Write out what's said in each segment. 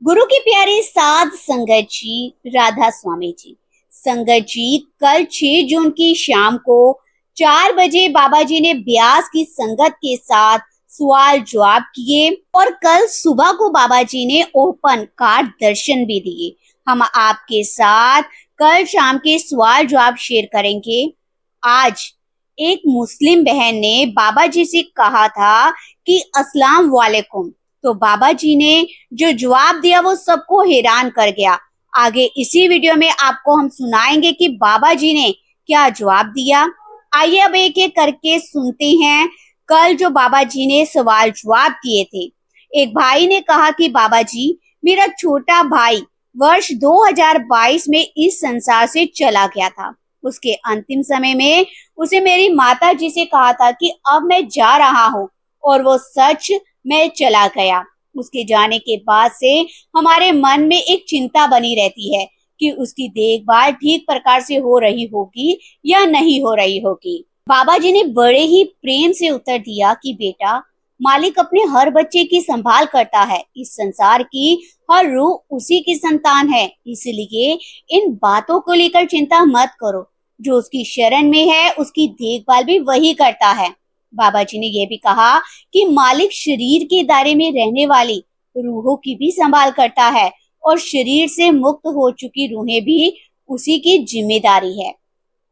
गुरु की प्यारी साध संगत जी, राधा स्वामी जी। संगत जी, कल 6 जून की शाम को 4 बजे बाबा जी ने ब्यास की संगत के साथ सवाल जवाब किए और कल सुबह को बाबा जी ने ओपन कार्ड दर्शन भी दिए। हम आपके साथ कल शाम के सवाल जवाब शेयर करेंगे। आज एक मुस्लिम बहन ने बाबा जी से कहा था कि अस्सलाम वालेकुम, तो बाबा जी ने जो जवाब दिया वो सबको हैरान कर गया। आगे इसी वीडियो में आपको हम सुनाएंगे कि बाबा जी ने क्या जवाब दिया। आइए अब एक एक करके सुनते हैं कल जो बाबा जी ने सवाल जवाब किए थे। एक भाई ने कहा कि बाबा जी, मेरा छोटा भाई वर्ष 2022 में इस संसार से चला गया था। उसके अंतिम समय में उसे मेरी माता जी से कहा था कि अब मैं जा रहा हूँ, और वो सच में चला गया। उसके जाने के बाद से हमारे मन में एक चिंता बनी रहती है कि उसकी देखभाल ठीक प्रकार से हो रही होगी या नहीं हो रही होगी। बाबा जी ने बड़े ही प्रेम से उत्तर दिया कि बेटा, मालिक अपने हर बच्चे की संभाल करता है। इस संसार की हर रूह उसी की संतान है, इसलिए इन बातों को लेकर चिंता मत करो। जो उसकी शरण में है उसकी देखभाल भी वही करता है। बाबा जी ने यह भी कहा कि मालिक शरीर के दायरे में रहने वाली रूहों की भी संभाल करता है और शरीर से मुक्त हो चुकी रूहें भी उसी की जिम्मेदारी है।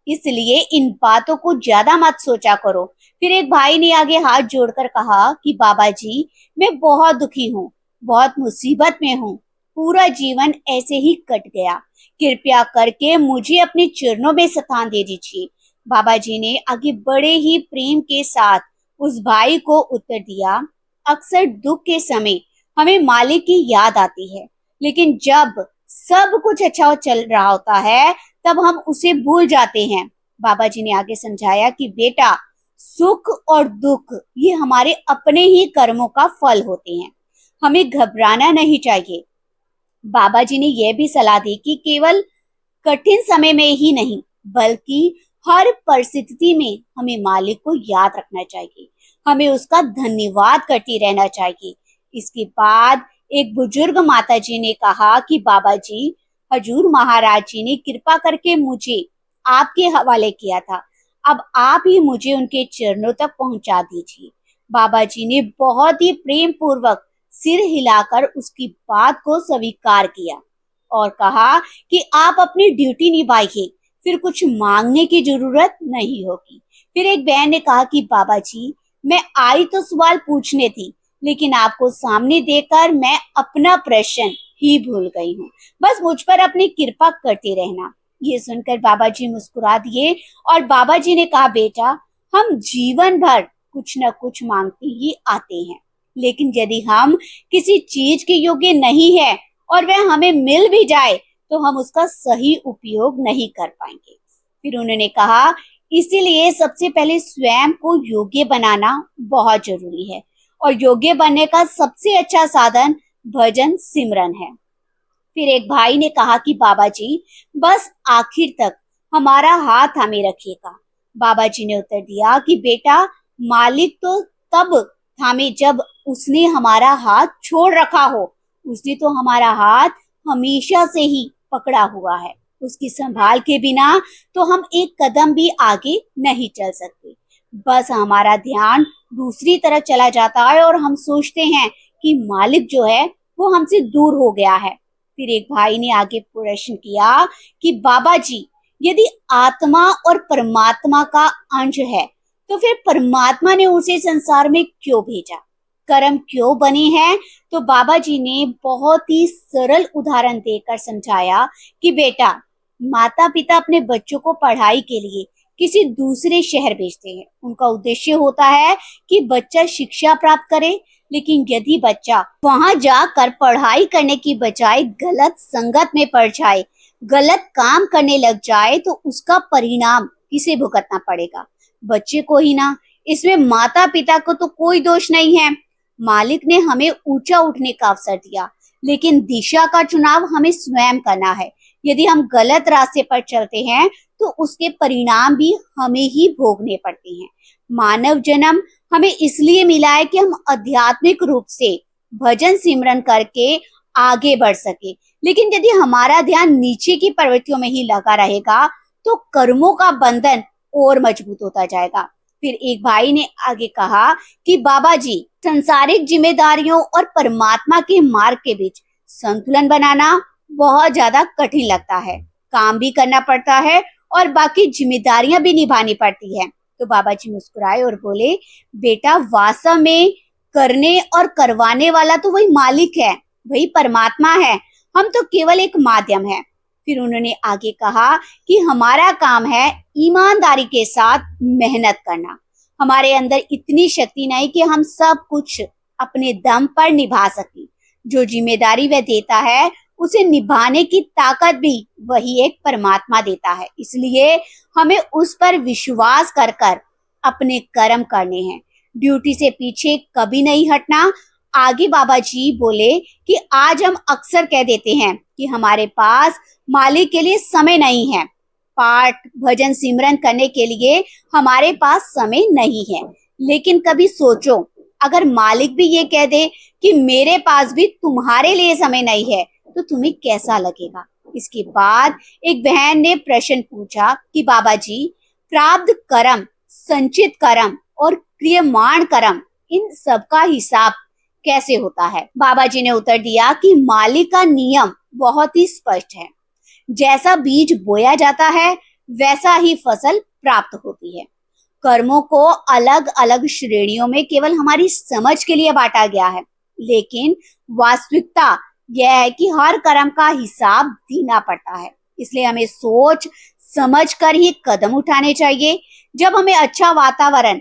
इसलिए इन बातों को ज्यादा मत सोचा करो। फिर एक भाई ने आगे हाथ जोड़कर कहा कि बाबा जी, मैं बहुत दुखी हूँ, बहुत मुसीबत में हूँ। पूरा जीवन ऐसे ही कट गया। कृपया करके मुझे अपने चरणों में स्थान दे दीजिए। बाबा जी ने आगे बड़े ही प्रेम के साथ उस भाई को उत्तर दिया, अक्सर दुख के समय हमें मालिक की याद आती है, लेकिन जब सब कुछ अच्छा चल रहा होता है तब हम उसे भूल जाते हैं। बाबा जी ने आगे समझाया कि बेटा, सुख और दुख ये हमारे अपने ही कर्मों का फल होते हैं, हमें घबराना नहीं चाहिए। बाबा जी ने यह भी सलाह दी कि केवल कठिन समय में ही नहीं बल्कि हर परिस्थिति में हमें मालिक को याद रखना चाहिए, हमें उसका धन्यवाद करती रहना चाहिए। इसके बाद एक बुजुर्ग माता जी ने कहा कि बाबा जी, हजूर महाराज जी ने कृपा करके मुझे आपके हवाले किया था, अब आप ही मुझे उनके चरणों तक पहुंचा दीजिए। बाबा जी ने बहुत ही प्रेम पूर्वक सिर हिलाकर उसकी बात को स्वीकार किया और कहा कि आप अपनी ड्यूटी निभाइए, फिर कुछ मांगने की जरूरत नहीं होगी। फिर एक बहन ने कहा कि बाबा जी, मैं आई तो सवाल पूछने थी, लेकिन आपको सामने देखकर मैं अपना प्रश्न ही भूल गई हूँ। बस मुझ पर अपनी कृपा करते रहना। ये सुनकर बाबा जी मुस्कुरा दिए और बाबा जी ने कहा, बेटा, हम जीवन भर कुछ न कुछ मांगते ही आते हैं, लेकिन यदि हम किसी चीज के योग्य नहीं है और वह हमें मिल भी जाए तो हम उसका सही उपयोग नहीं कर पाएंगे। फिर उन्होंने कहा, इसीलिए सबसे पहले स्वयं को योग्य बनाना बहुत जरूरी है, और योग्य बनने का सबसे अच्छा साधन भजन सिमरन है। फिर एक भाई ने कहा कि बाबा जी, बस आखिर तक हमारा हाथ थामे रखिएगा। बाबा जी ने उत्तर दिया कि बेटा, मालिक तो तब थामे जब उसने हमारा हाथ छोड़ रखा हो। उसने तो हमारा हाथ हमेशा से ही पकड़ा हुआ है। उसकी संभाल के बिना तो हम एक कदम भी आगे नहीं चल सकते। बस हमारा ध्यान दूसरी तरफ चला जाता है और हम सोचते हैं कि मालिक जो है वो हमसे दूर हो गया है। फिर एक भाई ने आगे प्रश्न किया कि बाबा जी, यदि आत्मा और परमात्मा का अंश है तो फिर परमात्मा ने उसे संसार में क्यों भेजा, कर्म क्यों बने हैं? तो बाबा जी ने बहुत ही सरल उदाहरण देकर समझाया कि बेटा, माता पिता अपने बच्चों को पढ़ाई के लिए किसी दूसरे शहर भेजते हैं। उनका उद्देश्य होता है कि बच्चा शिक्षा प्राप्त करे, लेकिन यदि बच्चा वहां जाकर पढ़ाई करने की बजाय गलत संगत में पड़ जाए, गलत काम करने लग जाए, तो उसका परिणाम किसे भुगतना पड़ेगा? बच्चे को ही ना। इसमें माता पिता को तो कोई दोष नहीं है। मालिक ने हमें ऊंचा उठने का अवसर दिया, लेकिन दिशा का चुनाव हमें स्वयं करना है। यदि हम गलत रास्ते पर चलते हैं तो उसके परिणाम भी हमें ही भोगने पड़ते हैं। मानव जन्म हमें इसलिए मिला है कि हम आध्यात्मिक रूप से भजन सिमरन करके आगे बढ़ सके। लेकिन यदि हमारा ध्यान नीचे की प्रवृत्तियों में ही लगा रहेगा तो कर्मों का बंधन और मजबूत होता जाएगा। फिर एक भाई ने आगे कहा कि बाबा जी, संसारिक जिम्मेदारियों और परमात्मा के मार्ग के बीच संतुलन बनाना बहुत ज्यादा कठिन लगता है। काम भी करना पड़ता है और बाकी जिम्मेदारियां भी निभानी पड़ती है। तो बाबा जी मुस्कुराए और बोले, बेटा वास्तव में करने और करवाने वाला तो वही मालिक है, वही परमात्मा है, हम तो केवल एक माध्यम है। फिर उन्होंने आगे कहा कि हमारा काम है ईमानदारी के साथ मेहनत करना। हमारे अंदर इतनी शक्ति नहीं कि हम सब कुछ अपने दम पर निभा सकें। जो जिम्मेदारी वह देता है उसे निभाने की ताकत भी वही एक परमात्मा देता है। इसलिए हमें उस पर विश्वास कर कर अपने कर्म करने हैं, ड्यूटी से पीछे कभी नहीं हटना। आगे बाबा जी बोले कि आज हम अक्सर कह देते हैं कि हमारे पास मालिक के लिए समय नहीं है, पाठ भजन सिमरन करने के लिए हमारे पास समय नहीं है। लेकिन कभी सोचो, अगर मालिक भी ये कह दे कि मेरे पास भी तुम्हारे लिए समय नहीं है, तो तुम्हें कैसा लगेगा? इसके बाद एक बहन ने प्रश्न पूछा कि बाबा जी, प्रारब्ध कर्म, संचित कर्म और क्रियमाण कर्म, इन सब का हिसाब कैसे होता है? बाबा जी ने उत्तर दिया कि मालिक का नियम बहुत ही स्पष्ट है। जैसा बीज बोया जाता है वैसा ही फसल प्राप्त होती है। कर्मों को अलग अलग श्रेणियों में केवल हमारी समझ के लिए बांटा गया है, लेकिन वास्तविकता यह है कि हर कर्म का हिसाब देना पड़ता है। इसलिए हमें सोच समझ कर ही कदम उठाने चाहिए। जब हमें अच्छा वातावरण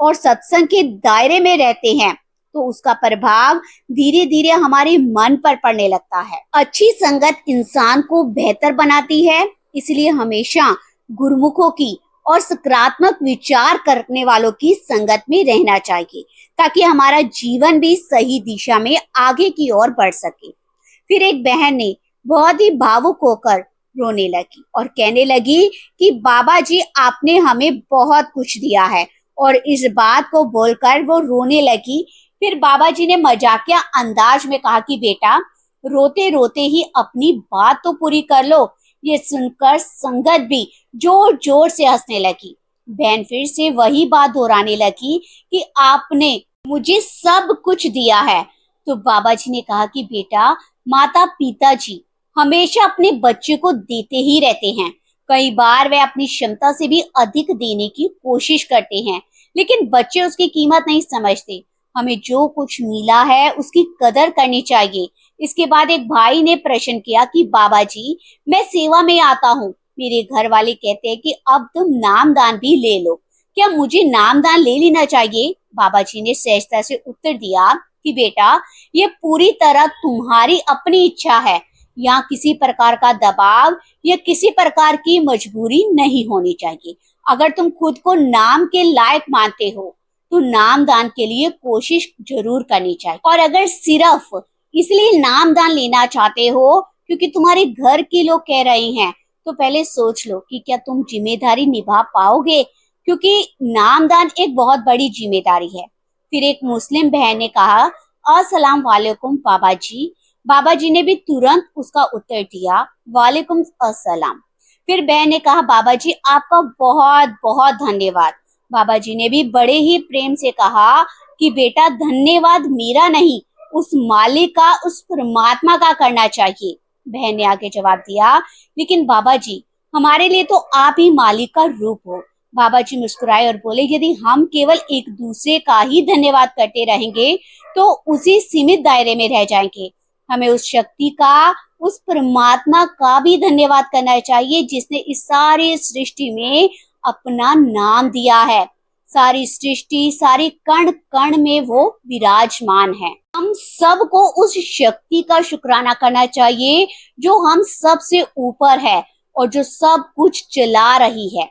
और सत्संग के दायरे में रहते हैं तो उसका प्रभाव धीरे धीरे हमारे मन पर पड़ने लगता है। अच्छी संगत इंसान को बेहतर बनाती है, इसलिए हमेशा गुरुमुखों की और सकारात्मक विचार करने वालों की संगत में रहना चाहिए, ताकि हमारा जीवन भी सही दिशा में आगे की ओर बढ़ सके। फिर एक बहन ने बहुत ही भावुक होकर रोने लगी और कहने लगी कि बाबा जी, आपने हमें बहुत कुछ दिया है। और इस बात को बोलकर वो रोने लगी। फिर बाबा जी ने मजाकिया अंदाज में कहा कि बेटा, रोते रोते ही अपनी बात तो पूरी कर लो। ये सुनकर संगत भी जोर जोर से हंसने लगी। बहन फिर से वही बात दोहराने लगी कि आपने मुझे सब कुछ दिया है। तो बाबा जी ने कहा कि बेटा, माता पिता जी हमेशा अपने बच्चे को देते ही रहते हैं। कई बार वे अपनी क्षमता से भी अधिक देने की कोशिश करते हैं, लेकिन बच्चे उसकी कीमत नहीं समझते। हमें जो कुछ मिला है उसकी कदर करनी चाहिए। इसके बाद एक भाई ने प्रश्न किया कि बाबा जी, मैं सेवा में आता हूँ, मेरे घर वाले कहते हैं कि अब तुम नामदान भी ले लो, क्या मुझे नामदान ले लेना चाहिए? बाबा जी ने सहजता से उत्तर दिया कि बेटा, ये पूरी तरह तुम्हारी अपनी इच्छा है। यहाँ किसी प्रकार का दबाव या किसी प्रकार की मजबूरी नहीं होनी चाहिए। अगर तुम खुद को नाम के लायक मानते हो तो नामदान के लिए कोशिश जरूर करनी चाहिए। और अगर सिर्फ इसलिए नामदान लेना चाहते हो क्योंकि तुम्हारे घर के लोग कह रहे हैं, तो पहले सोच लो कि क्या तुम जिम्मेदारी निभा पाओगे, क्योंकि नामदान एक बहुत बड़ी जिम्मेदारी है। फिर एक मुस्लिम बहन ने कहा, अस्सलाम वालेकुम बाबा जी। बाबा जी ने भी तुरंत उसका उत्तर दिया, वालेकुम अस्सलाम। फिर बहन ने कहा, बाबा जी आपका बहुत बहुत धन्यवाद। बाबा जी ने भी बड़े ही प्रेम से कहा कि बेटा, धन्यवाद मेरा नहीं, उस मालिक का, उस परमात्मा का करना चाहिए। बहन ने आगे जवाब दिया, लेकिन बाबा जी, हमारे लिए तो आप ही मालिक का रूप हो। बाबा जी मुस्कुराए और बोले, यदि हम केवल एक दूसरे का ही धन्यवाद करते रहेंगे तो उसी सीमित दायरे में रह जाएंगे। हमें उस शक्ति का, उस परमात्मा का भी धन्यवाद करना चाहिए जिसने इस सारी सृष्टि में अपना नाम दिया है। सारी सृष्टि, सारी कण कण में वो विराजमान है। हम सबको उस शक्ति का शुक्राना करना चाहिए जो हम सब से ऊपर है और जो सब कुछ चला रही है।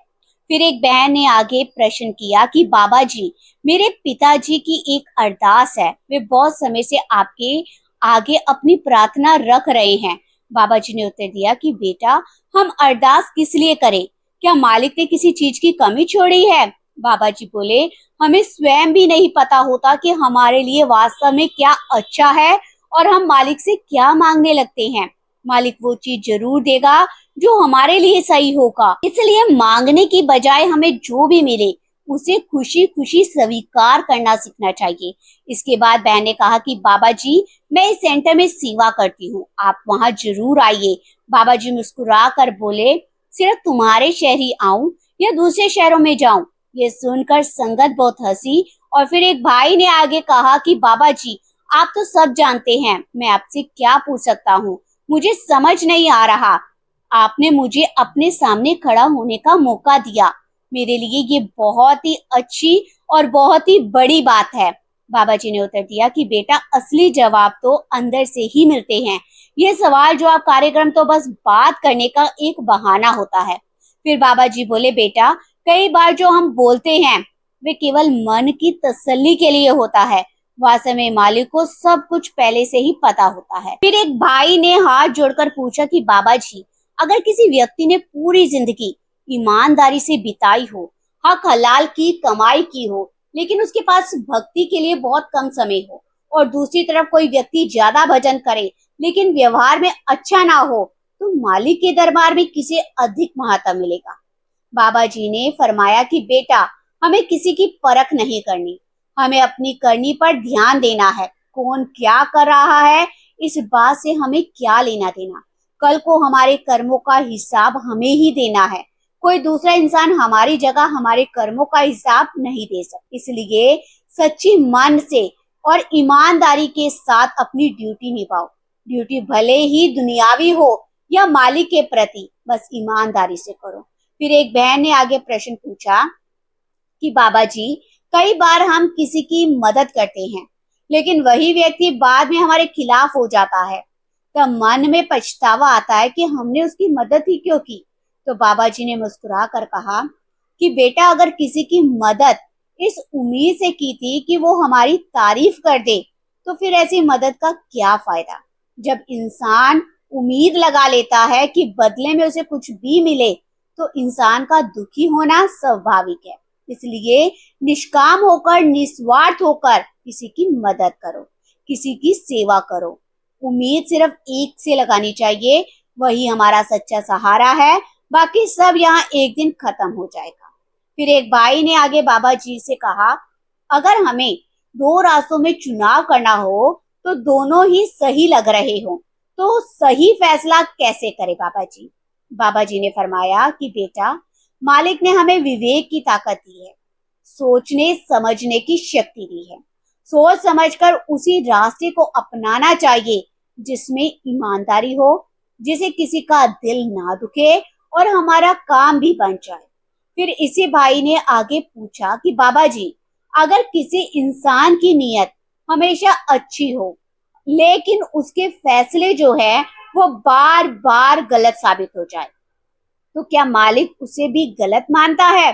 फिर एक बहन ने आगे प्रश्न किया कि बाबा जी, मेरे पिताजी की एक अरदास है, वे बहुत समय से आपके आगे अपनी प्रार्थना रख रहे हैं। बाबा जी ने उत्तर दिया कि बेटा, हम अरदास किस लिए करें? क्या मालिक ने किसी चीज की कमी छोड़ी है? बाबा जी बोले, हमें स्वयं भी नहीं पता होता कि हमारे लिए वास्तव में क्या अच्छा है और हम मालिक से क्या मांगने लगते हैं। मालिक वो चीज जरूर देगा जो हमारे लिए सही होगा। इसलिए मांगने की बजाय हमें जो भी मिले उसे खुशी खुशी स्वीकार करना सीखना चाहिए। इसके बाद बहन ने कहा कि बाबा जी, मैं इस सेंटर में सेवा करती हूँ, आप वहाँ जरूर आइए। बाबा जी मुस्कुरा कर बोले, सिर्फ तुम्हारे शहर ही आऊं या दूसरे शहरों में जाऊं? ये सुनकर संगत बहुत हंसी और फिर एक भाई ने आगे कहा कि बाबा जी, आप तो सब जानते हैं, मैं आपसे क्या पूछ सकता हूँ? मुझे समझ नहीं आ रहा। आपने मुझे अपने सामने खड़ा होने का मौका दिया, मेरे लिए ये बहुत ही अच्छी और बहुत ही बड़ी बात है। बाबा जी ने उत्तर दिया कि बेटा, असली जवाब तो अंदर से ही मिलते हैं। ये सवाल जवाब कार्यक्रम तो बस बात करने का एक बहाना होता है। फिर बाबा जी बोले, बेटा, कई बार जो हम बोलते हैं वे केवल मन की तसल्ली के लिए होता है। वास्तव में मालिक को सब कुछ पहले से ही पता होता है। फिर एक भाई ने हाथ जोड़कर पूछा कि बाबा जी, अगर किसी व्यक्ति ने पूरी जिंदगी ईमानदारी से बिताई हो, हक हलाल की कमाई की हो, लेकिन उसके पास भक्ति के लिए बहुत कम समय हो, और दूसरी तरफ कोई व्यक्ति ज्यादा भजन करे लेकिन व्यवहार में अच्छा ना हो, तो मालिक के दरबार में किसे अधिक महत्व मिलेगा? बाबा जी ने फरमाया कि बेटा, हमें किसी की परख नहीं करनी, हमें अपनी करनी पर ध्यान देना है। कौन क्या कर रहा है, इस बात से हमें क्या लेना देना। कल को हमारे कर्मों का हिसाब हमें ही देना है। कोई दूसरा इंसान हमारी जगह हमारे कर्मों का हिसाब नहीं दे सकता। इसलिए सच्ची मन से और ईमानदारी के साथ अपनी ड्यूटी निभाओ। ड्यूटी भले ही दुनियावी हो या मालिक के प्रति, बस ईमानदारी से करो। फिर एक बहन ने आगे प्रश्न पूछा कि बाबा जी, कई बार हम किसी की मदद करते हैं लेकिन वही व्यक्ति बाद में हमारे खिलाफ हो जाता है, तब मन में पछतावा आता है कि हमने उसकी मदद ही क्यों की। तो बाबा जी ने मुस्कुरा कर कहा कि बेटा, अगर किसी की मदद इस उम्मीद से की थी कि वो हमारी तारीफ कर दे, तो फिर ऐसी मदद का क्या फायदा। जब इंसान उम्मीद लगा लेता है कि बदले में उसे कुछ भी मिले, तो इंसान का दुखी होना स्वाभाविक है। इसलिए निष्काम होकर, निस्वार्थ होकर किसी की मदद करो, किसी की सेवा करो। उम्मीद सिर्फ एक से लगानी चाहिए, वही हमारा सच्चा सहारा है। बाकी सब यहाँ एक दिन खत्म हो जाएगा। फिर एक भाई ने आगे बाबा जी से कहा, अगर हमें दो रास्तों में चुनाव करना हो तो दोनों ही सही लग रहे हो, तो सही फैसला कैसे करें बाबा जी? बाबा जी ने फरमाया कि बेटा, मालिक ने हमें विवेक की ताकत दी है, सोचने समझने की शक्ति दी है। सोच समझकर उसी रास्ते को अपनाना चाहिए जिसमें ईमानदारी हो, जिसे किसी का दिल ना दुखे और हमारा काम भी बन जाए। फिर इसी भाई ने आगे पूछा कि बाबा जी, अगर किसी इंसान की नीयत हमेशा अच्छी हो लेकिन उसके फैसले जो है वो बार बार गलत साबित हो जाए, तो क्या मालिक उसे भी गलत मानता है?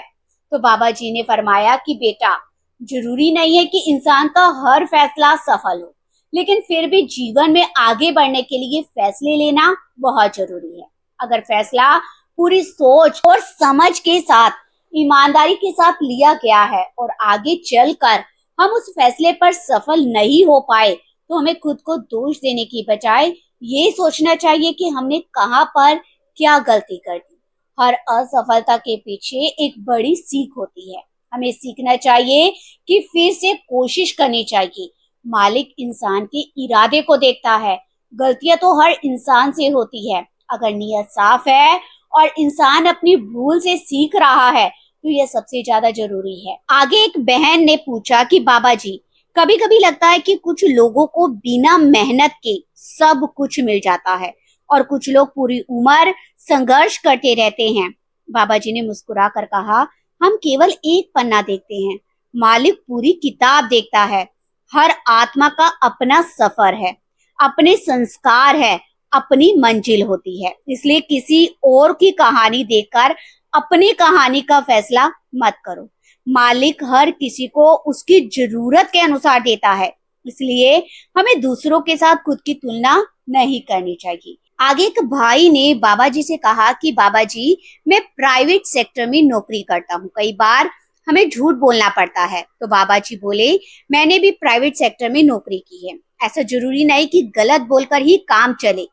तो बाबा जी ने फरमाया कि बेटा, जरूरी नहीं है कि इंसान का हर फैसला सफल हो, लेकिन फिर भी जीवन में आगे बढ़ने के लिए फैसले लेना बहुत जरूरी है। अगर फैसला पूरी सोच और समझ के साथ, ईमानदारी के साथ लिया गया है और आगे चलकर हम उस फैसले पर सफल नहीं हो पाए, तो हमें खुद को दोष देने की बजाय ये सोचना चाहिए कि हमने कहाँ पर क्या गलती कर दी। हर असफलता के पीछे एक बड़ी सीख होती है। हमें सीखना चाहिए कि फिर से कोशिश करनी चाहिए। मालिक इंसान के इरादे को देखता है। गलतियां तो हर इंसान से होती है। अगर नीयत साफ है और इंसान अपनी भूल से सीख रहा है, तो यह सबसे ज्यादा जरूरी है। आगे एक बहन ने पूछा कि बाबा जी, कभी कभी लगता है कि कुछ लोगों को बिना मेहनत के सब कुछ मिल जाता है और कुछ लोग पूरी उम्र संघर्ष करते रहते हैं। बाबा जी ने मुस्कुरा कर कहा, हम केवल एक पन्ना देखते हैं, मालिक पूरी किताब देखता है। हर आत्मा का अपना सफर है, अपने संस्कार है, अपनी मंजिल होती है। इसलिए किसी और की कहानी देखकर अपनी कहानी का फैसला मत करो। मालिक हर किसी को उसकी जरूरत के अनुसार देता है, इसलिए हमें दूसरों के साथ खुद की तुलना नहीं करनी चाहिए। आगे एक भाई ने बाबा जी से कहा कि बाबा जी, मैं प्राइवेट सेक्टर में नौकरी करता हूँ, कई बार हमें झूठ बोलना पड़ता है। तो बाबा जी बोले, मैंने भी प्राइवेट सेक्टर में नौकरी की है, ऐसा जरूरी नहीं कि गलत बोलकर ही काम चले।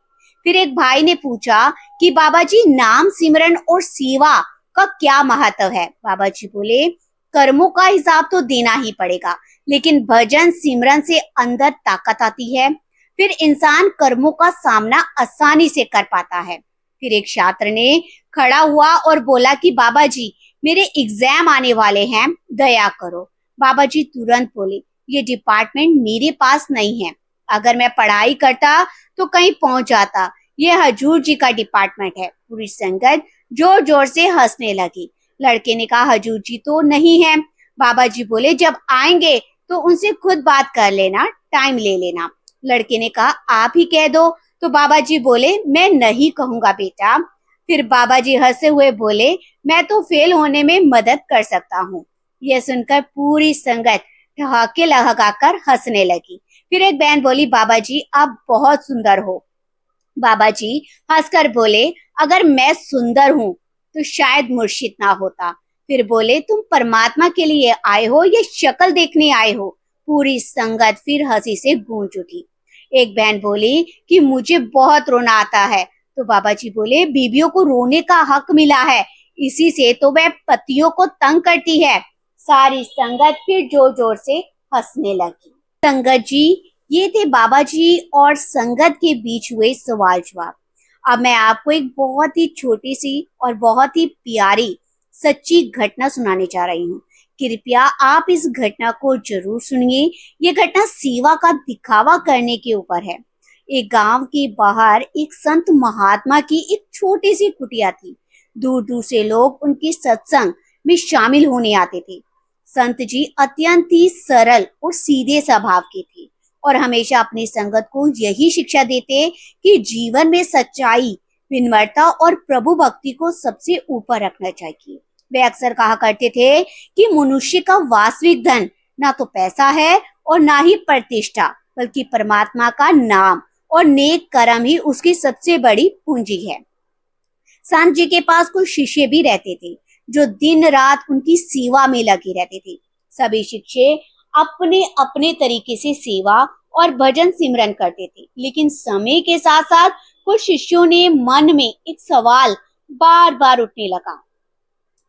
फिर एक भाई ने पूछा कि बाबा जी, नाम सिमरन और सेवा का क्या महत्व है? बाबा जी बोले, कर्मों का हिसाब तो देना ही पड़ेगा, लेकिन भजन सिमरन से अंदर ताकत आती है। फिर इंसान कर्मों का सामना आसानी से कर पाता है। फिर एक छात्र ने खड़ा हुआ और बोला कि बाबा जी, मेरे एग्जाम आने वाले हैं, दया करो। बाबा जी तुरंत बोले, ये डिपार्टमेंट मेरे पास नहीं है। अगर मैं पढ़ाई करता तो कहीं पहुंच जाता। ये हजूर जी का डिपार्टमेंट है। पूरी संगत जोर जोर से हंसने लगी। लड़के ने कहा, हजूर जी तो नहीं है। बाबा जी बोले, जब आएंगे तो उनसे खुद बात कर लेना, टाइम ले लेना। लड़के ने कहा, आप ही कह दो। तो बाबा जी बोले, मैं नहीं कहूंगा बेटा। फिर बाबा जी हंसे हुए बोले, मैं तो फेल होने में मदद कर सकता हूँ। यह सुनकर पूरी संगत ठहाके लगाकर हंसने लगी। फिर एक बहन बोली, बाबा जी आप बहुत सुंदर हो। बाबा जी हंसकर बोले, अगर मैं सुंदर हूँ तो शायद मुर्शिद ना होता। फिर बोले, तुम परमात्मा के लिए आए हो या शक्ल देखने आए हो? पूरी संगत फिर हंसी से गूंज उठी। एक बहन बोली कि मुझे बहुत रोना आता है। तो बाबा जी बोले, बीवियों को रोने का हक मिला है, इसी से तो वह पतियों को तंग करती है। सारी संगत फिर जोर जोर से हंसने लगी। संगत जी, ये थे बाबा जी और संगत के बीच हुए सवाल जवाब। अब मैं आपको एक बहुत ही छोटी सी और बहुत ही प्यारी सच्ची घटना सुनाने जा रही हूँ। कृपया आप इस घटना को जरूर सुनिए। ये घटना सेवा का दिखावा करने के ऊपर है। एक गांव के बाहर एक संत महात्मा की एक छोटी सी कुटिया थी। दूर दूर से लोग उनके सत्संग में शामिल होने आते थे। संत जी अत्यंत ही सरल और सीधे स्वभाव के थे और हमेशा अपनी संगत को यही शिक्षा देते कि जीवन में सच्चाई, विनम्रता और प्रभु भक्ति को सबसे ऊपर रखना चाहिए। वे अक्सर कहा करते थे कि मनुष्य का वास्तविक धन ना तो पैसा है और ना ही प्रतिष्ठा, बल्कि परमात्मा का नाम और नेक कर्म ही उसकी सबसे बड़ी पूंजी है। संत जी के पास कुछ शिष्य भी रहते थे जो दिन रात उनकी सेवा में लगे रहते थे। सभी शिष्य अपने अपने तरीके से सेवा और भजन सिमरन करते थे, लेकिन समय के साथ साथ कुछ शिष्यों ने मन में एक सवाल बार बार उठने लगा।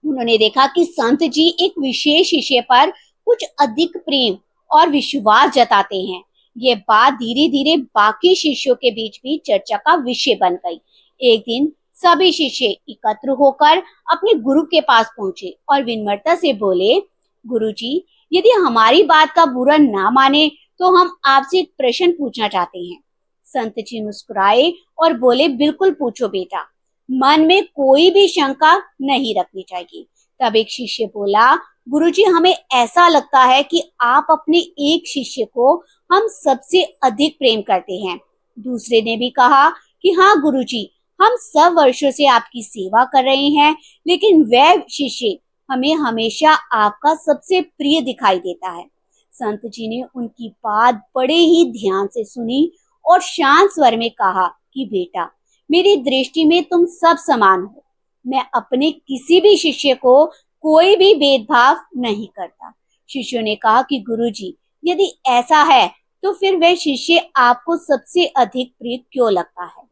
उन्होंने देखा कि संत जी एक विशेष शिष्य पर कुछ अधिक प्रेम और विश्वास जताते हैं। ये बात धीरे धीरे बाकी शिष्यों के बीच भी चर्चा का विषय बन गई। एक दिन सभी शिष्य एकत्र होकर अपने गुरु के पास पहुंचे और विनम्रता से बोले, गुरुजी, यदि हमारी बात का बुरा ना माने तो हम आपसे एक प्रश्न पूछना चाहते हैं। संत जी मुस्कुराए और बोले, बिल्कुल पूछो बेटा, मन में कोई भी शंका नहीं रखनी चाहिए। तब एक शिष्य बोला, गुरुजी, हमें ऐसा लगता है कि आप अपने एक शिष्य को हम सबसे अधिक प्रेम करते हैं। दूसरे ने भी कहा कि हाँ गुरुजी, हम सब वर्षों से आपकी सेवा कर रहे हैं, लेकिन वह शिष्य हमें हमेशा आपका सबसे प्रिय दिखाई देता है। संत जी ने उनकी बात बड़े ही ध्यान से सुनी और शांत स्वर में कहा कि बेटा, मेरी दृष्टि में तुम सब समान हो। मैं अपने किसी भी शिष्य को कोई भी भेदभाव नहीं करता। शिष्यों ने कहा कि गुरुजी, यदि ऐसा है तो फिर वह शिष्य आपको सबसे अधिक प्रिय क्यों लगता है?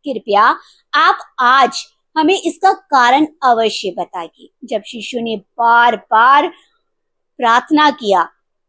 कृपया आप आज हमें इसका कारण अवश्य बताइए। जब शिष्यों ने बार बार प्रार्थना किया,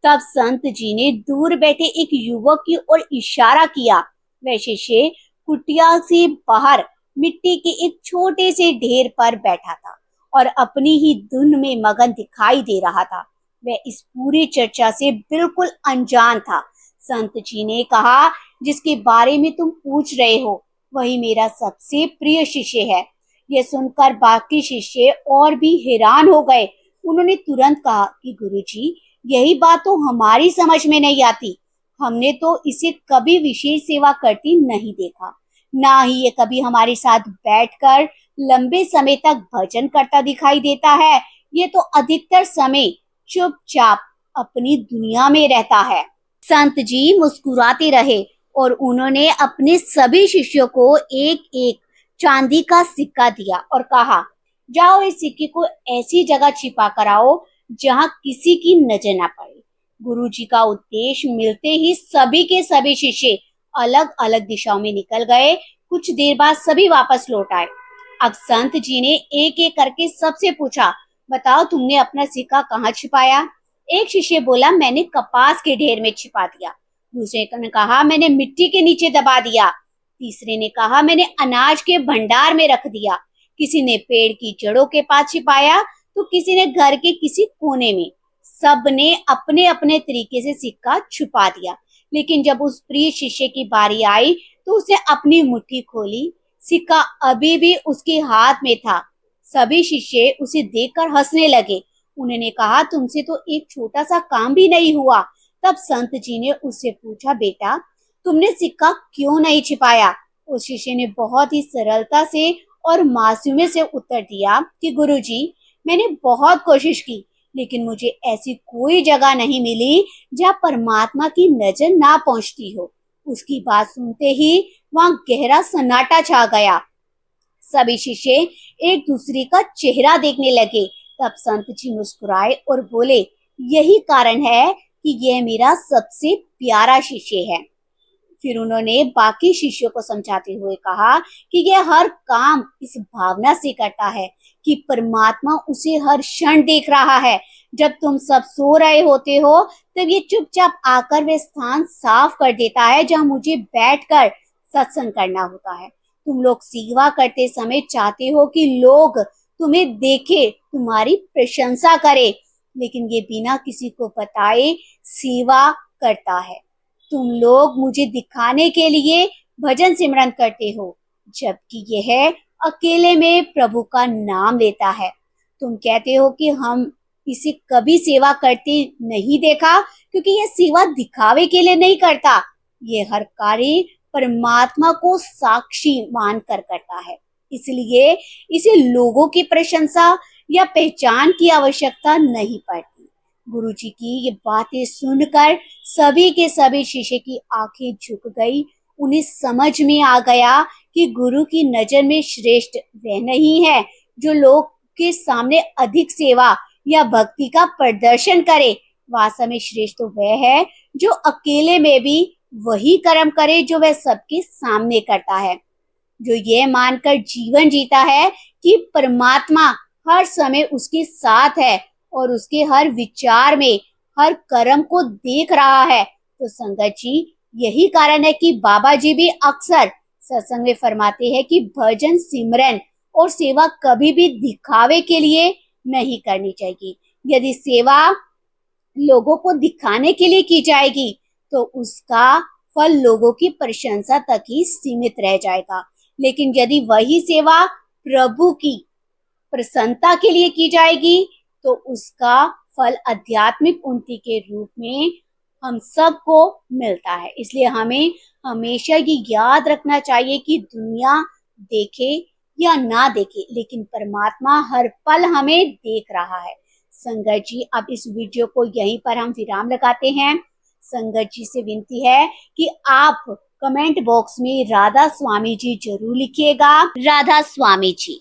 तब संत जी ने दूर बैठे एक युवक की ओर इशारा किया। वह शिष्य कुटिया से बाहर मिट्टी के एक छोटे से ढेर पर बैठा था और अपनी ही धुन में मगन दिखाई दे रहा था। वह इस पूरी चर्चा से बिल्कुल अनजान था। संत जी ने कहा, जिसके बारे में तुम पूछ रहे हो वही मेरा सबसे प्रिय शिष्य है। यह सुनकर बाकी शिष्य और भी हैरान हो गए। उन्होंने तुरंत कहा कि गुरुजी, यही बात तो हमारी समझ में नहीं आती। हमने तो इसे कभी विशेष सेवा करती नहीं देखा, ना ही ये कभी हमारे साथ बैठकर लंबे समय तक भजन करता दिखाई देता है। ये तो अधिकतर समय चुपचाप अपनी दुनिया में रहता है। संत जी मुस्कुराते रहे और उन्होंने अपने सभी शिष्यों को एक एक चांदी का सिक्का दिया और कहा, जाओ इस सिक्के को ऐसी जगह छिपा कर आओ जहां किसी की नजर ना पड़े। गुरुजी का उद्देश्य मिलते ही सभी के सभी शिष्य अलग अलग दिशाओं में निकल गए। कुछ देर बाद सभी वापस लौट आए। अब संत जी ने एक एक करके सबसे पूछा, बताओ तुमने अपना सिक्का कहाँ छिपाया? एक शिष्य बोला, मैंने कपास के ढेर में छिपा दिया। दूसरे ने कहा, मैंने मिट्टी के नीचे दबा दिया। तीसरे ने कहा, मैंने अनाज के भंडार में रख दिया। किसी ने पेड़ की जड़ों के पास छिपाया तो किसी ने घर के किसी कोने में। सब ने अपने अपने तरीके से सिक्का छुपा दिया। लेकिन जब उस प्रिय शिष्य की बारी आई तो उसने अपनी मुट्ठी खोली। सिक्का अभी भी उसके हाथ में था। सभी शिष्य उसे देखकर हंसने लगे। उन्होंने कहा, तुमसे तो एक छोटा सा काम भी नहीं हुआ। तब संत जी ने उससे पूछा, बेटा तुमने सिक्का क्यों नहीं छिपाया? उस शिष्य ने बहुत ही सरलता से और मासूमियत से उत्तर दिया कि गुरुजी, मैंने बहुत कोशिश की, लेकिन मुझे ऐसी कोई जगह नहीं मिली जहाँ परमात्मा की नजर ना पहुंचती हो। उसकी बात सुनते ही वहां गहरा सन्नाटा छा गया। सभी शिष्य एक दूसरे का चेहरा देखने लगे। तब संत जी मुस्कुराए और बोले, यही कारण है कि यह मेरा सबसे प्यारा शिष्य है। फिर उन्होंने बाकी शिष्यों को समझाते हुए कहा कि यह हर काम इस भावना से करता है कि परमात्मा उसे हर क्षण देख रहा है। जब तुम सब सो रहे होते हो तब ये चुपचाप आकर वे स्थान साफ कर देता है जहाँ मुझे बैठकर सत्संग करना होता है। तुम लोग सेवा करते समय चाहते हो कि लोग तुम्हें देखे, तुम्हारी प्रशंसा करे, लेकिन ये बिना किसी को बताए सेवा करता है। तुम लोग मुझे दिखाने के लिए भजन सिमरन करते हो, जबकि यह अकेले में प्रभु का नाम लेता है। तुम कहते हो कि हम इसे कभी सेवा करते नहीं देखा, क्योंकि यह सेवा दिखावे के लिए नहीं करता। यह हर कार्य परमात्मा को साक्षी मानकर करता है, इसलिए इसे लोगों की प्रशंसा या पहचान की आवश्यकता नहीं पड़ती। गुरुजी की ये बातें सुनकर सभी के सभी शिष्य की आंखें झुक गई। उन्हें समझ में आ गया कि गुरु की नजर में श्रेष्ठ वह नहीं है जो लोग के सामने अधिक सेवा या भक्ति का प्रदर्शन करे। वास्तव में श्रेष्ठ तो वह है जो अकेले में भी वही कर्म करे जो वह सबके सामने करता है, जो यह मानकर जीवन जीता है कि परमात्मा हर समय उसके साथ है और उसके हर विचार में, हर कर्म को देख रहा है। तो संगत जी, यही कारण है कि बाबा जी भी अक्सर सत्संग में फरमाते हैं कि भजन सिमरन और सेवा कभी भी दिखावे के लिए नहीं करनी चाहिए। यदि सेवा लोगों को दिखाने के लिए की जाएगी तो उसका फल लोगों की प्रशंसा तक ही सीमित रह जाएगा। लेकिन यदि वही सेवा प्रभु की प्रसन्नता के लिए की जाएगी तो उसका फल आध्यात्मिक उन्नति के रूप में हम सबको मिलता है। इसलिए हमें हमेशा ये याद रखना चाहिए कि दुनिया देखे या ना देखे, लेकिन परमात्मा हर पल हमें देख रहा है। संगत जी, अब इस वीडियो को यहीं पर हम विराम लगाते हैं। संगत जी से विनती है कि आप कमेंट बॉक्स में राधा स्वामी जी जरूर लिखिएगा। राधा स्वामी जी।